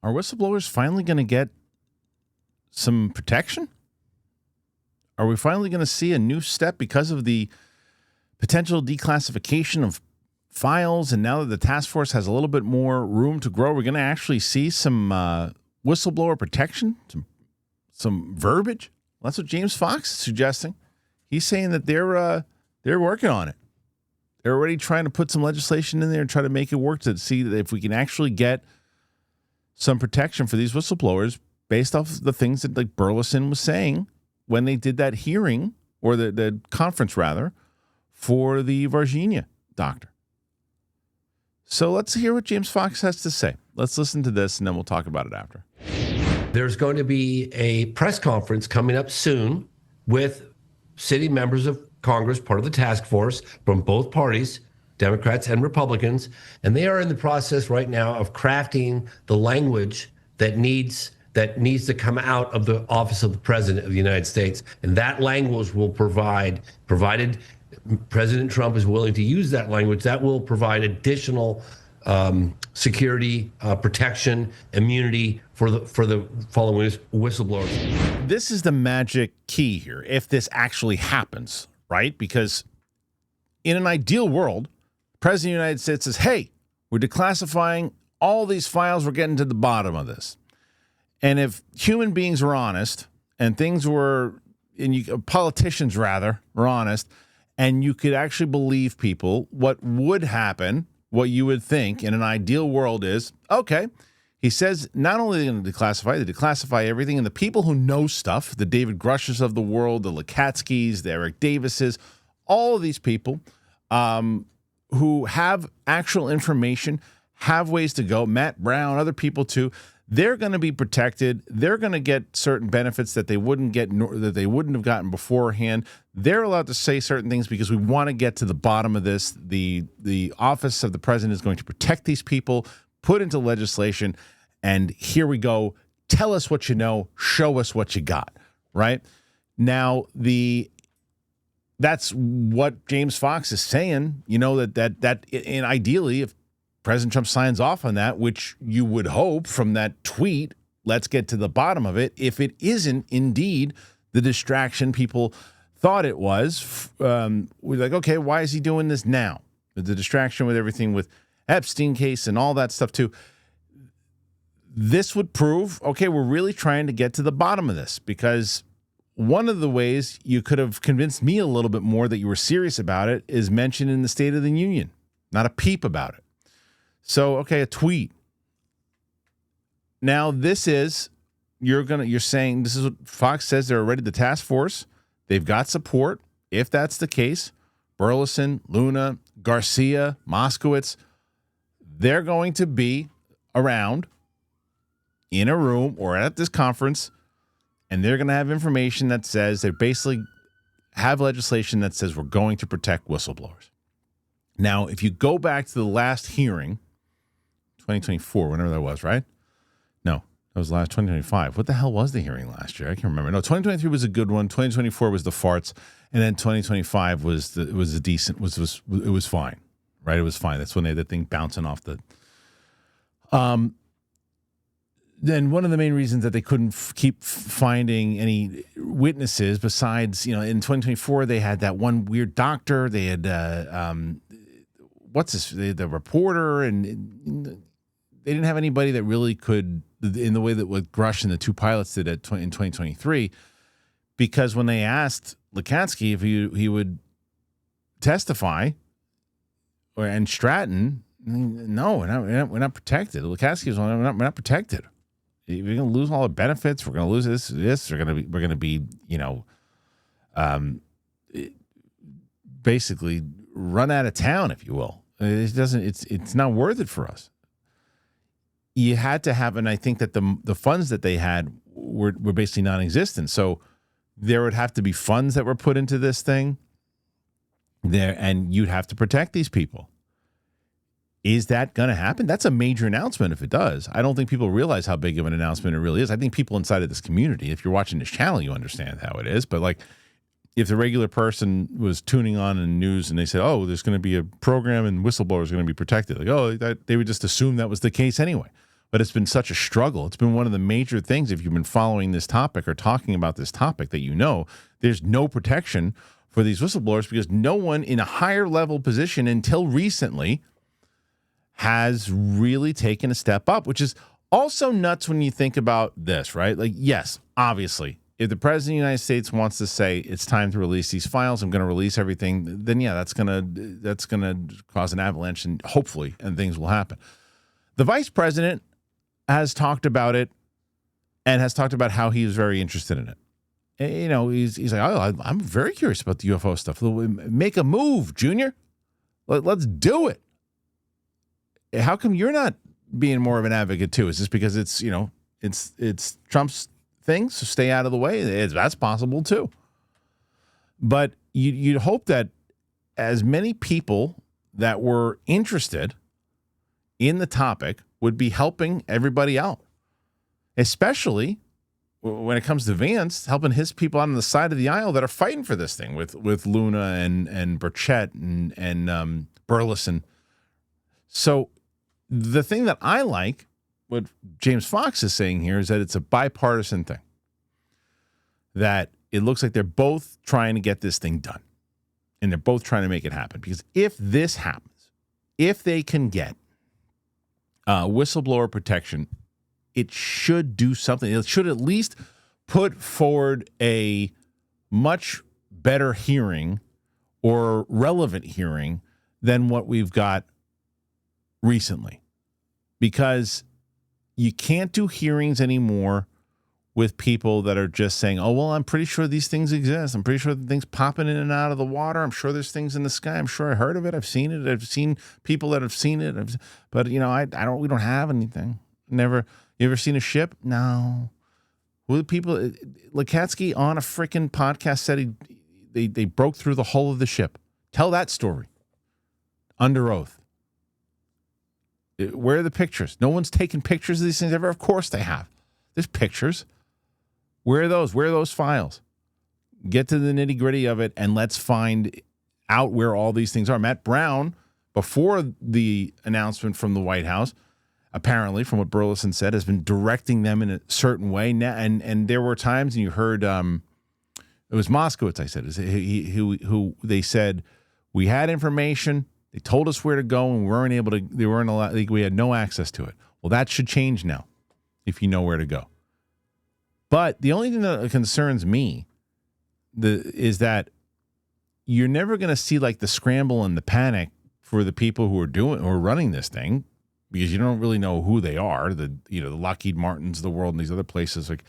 Are whistleblowers finally going to get some protection? Are we finally going to see a new step because of the potential declassification of files? And now that the task force has a little bit more room to grow, we're going to actually see some whistleblower protection, some verbiage. Well, that's what James Fox is suggesting. He's saying that they're working on it. They're already trying to put some legislation in there and try to make it work to see that if we can actually get some protection for these whistleblowers based off the things that like Burleson was saying when they did that hearing, or the conference rather, for the Varginha doctor. So let's hear what James Fox has to say. Let's listen to this, and then we'll talk about it after. There's going to be a press conference coming up soon with sitting members of Congress, part of the task force from both parties, Democrats and Republicans, and they are in the process right now of crafting the language that needs to come out of the office of the President of the United States. And that language will provided President Trump is willing to use that language, that will provide additional security, protection, immunity for the following whistleblowers. This is the magic key here, if this actually happens, right? Because in an ideal world, the President of the United States says, hey, we're declassifying all these files, we're getting to the bottom of this. And if human beings were honest, and things were, politicians rather, were honest, and you could actually believe people, what would happen, what you would think in an ideal world is, okay, he says not only are they going to declassify, they declassify everything, and the people who know stuff, the David Grushes of the world, the Lukatskys, the Eric Davises, all of these people who have actual information, have ways to go, Matt Brown, other people too, they're going to be protected. They're going to get certain benefits that they wouldn't get, that they wouldn't have gotten beforehand. They're allowed to say certain things because we want to get to the bottom of this. The office of the president is going to protect these people, put into legislation, and here we go. Tell us what you know. Show us what you got. Right now, that's what James Fox is saying. You know that and ideally, if President Trump signs off on that, which you would hope from that tweet, let's get to the bottom of it. If it isn't indeed the distraction people thought it was, we're like, okay, why is he doing this now? The distraction with everything with Epstein case and all that stuff too. This would prove, okay, we're really trying to get to the bottom of this, because one of the ways you could have convinced me a little bit more that you were serious about it is mentioned in the State of the Union. Not a peep about it. So, okay, a tweet. Now, this is, you're saying, this is what Fox says, they're already the task force. They've got support. If that's the case, Burleson, Luna, Garcia, Moskowitz, they're going to be around in a room or at this conference, and they're going to have information that says, they basically have legislation that says we're going to protect whistleblowers. Now, if you go back to the last hearing, 2024, whenever that was, right? No, that was last 2025. What the hell was the hearing last year? I can't remember. No, 2023 was a good one. 2024 was the farts, and then 2025 was a decent. It was fine, right? It was fine. That's when they had the thing bouncing off the. Then one of the main reasons that they couldn't keep finding any witnesses besides, in 2024 they had that one weird doctor. They had the reporter, and they didn't have anybody that really could, in the way that what Grush and the two pilots did in 2023, because when they asked Lukatsky if he would testify, and Stratton, no, we're not protected. Lukatsky was we're not protected. We're going to lose all the benefits. We're going to lose this. We're going to be, basically run out of town, if you will. It's not worth it for us. You had to have, and I think that the funds that they had were basically non-existent. So there would have to be funds that were put into this thing there, and you'd have to protect these people. Is that going to happen? That's a major announcement if it does. I don't think people realize how big of an announcement it really is. I think people inside of this community, if you're watching this channel, you understand how it is. But if the regular person was tuning on in the news and they said, oh, there's going to be a program and whistleblowers are going to be protected, they would just assume that was the case anyway. But it's been such a struggle. It's been one of the major things, if you've been following this topic or talking about this topic, that there's no protection for these whistleblowers because no one in a higher level position until recently has really taken a step up, which is also nuts when you think about this, right? Like, yes, obviously, if the president of the United States wants to say it's time to release these files, I'm going to release everything, then yeah, that's gonna cause an avalanche and hopefully things will happen. The vice president has talked about it and has talked about how he is very interested in it. And, he's like, oh, I'm very curious about the UFO stuff. Make a move, Junior. Let's do it. How come you're not being more of an advocate too? Is this because it's Trump's thing, so stay out of the way? That's possible too. But you'd hope that as many people that were interested in the topic would be helping everybody out, especially when it comes to Vance, helping his people out on the side of the aisle that are fighting for this thing with Luna and Burchett and Burleson. So the thing that I like, what James Fox is saying here, is that it's a bipartisan thing. That it looks like they're both trying to get this thing done. And they're both trying to make it happen. Because if this happens, if they can get whistleblower protection, it should do something. It should at least put forward a much better hearing or relevant hearing than what we've got recently. Because you can't do hearings anymore with people that are just saying, oh, well, I'm pretty sure these things exist. I'm pretty sure the things popping in and out of the water. I'm sure there's things in the sky. I'm sure I heard of it. I've seen it. I've seen people that have seen it. But, we don't have anything. Never. You ever seen a ship? No. Who the people? Lukatsky on a freaking podcast said they broke through the hull of the ship. Tell that story. Under oath. Where are the pictures? No one's taken pictures of these things ever. Of course they have. There's pictures. Where are those? Where are those files? Get to the nitty gritty of it and let's find out where all these things are. Matt Brown, before the announcement from the White House, apparently, from what Burleson said, has been directing them in a certain way. And there were times, and you heard, it was Moskowitz, I said, who they said, we had information, they told us where to go, and we had no access to it. Well, that should change now, if you know where to go. But the only thing that concerns me is that you're never going to see like the scramble and the panic for the people who are running this thing, because you don't really know who they are. The Lockheed Martins of the world and these other places, like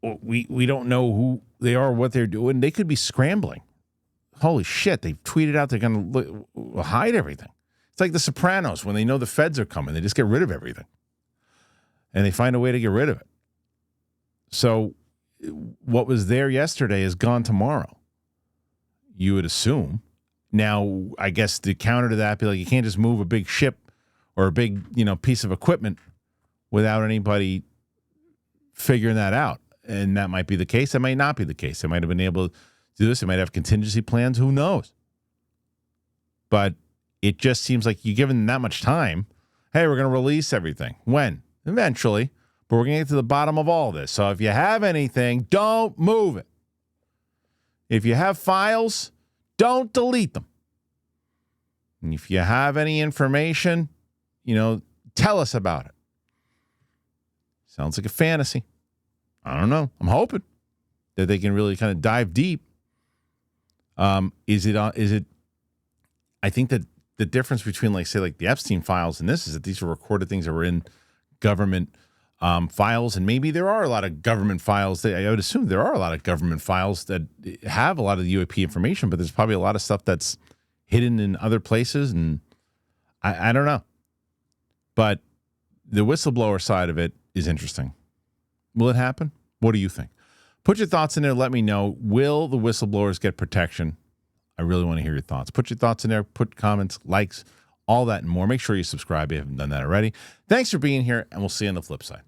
we don't know who they are, what they're doing. They could be scrambling. Holy shit! They've tweeted out they're going to hide everything. It's like The Sopranos when they know the feds are coming, they just get rid of everything, and they find a way to get rid of it. So what was there yesterday is gone tomorrow, you would assume. Now, I guess the counter to that be like, you can't just move a big ship or a big, piece of equipment without anybody figuring that out. And that might be the case. That might not be the case. They might have been able to do this. They might have contingency plans. Who knows? But it just seems like you're given that much time. Hey, we're going to release everything. When? Eventually. But we're going to get to the bottom of all this. So if you have anything, don't move it. If you have files, don't delete them. And if you have any information, tell us about it. Sounds like a fantasy. I don't know. I'm hoping that they can really kind of dive deep. Is it? I think that the difference between, the Epstein files and this is that these are recorded things that were in government files, and maybe there are a lot of government files that I would assume there are a lot of government files that have a lot of the UAP information, but there's probably a lot of stuff that's hidden in other places, and I don't know. But the whistleblower side of it is interesting. Will it happen? What do you think? Put your thoughts in there. Let me know. Will the whistleblowers get protection? I really want to hear your thoughts. Put your thoughts in there. Put comments, likes, all that and more. Make sure you subscribe if you haven't done that already. Thanks for being here, and we'll see you on the flip side.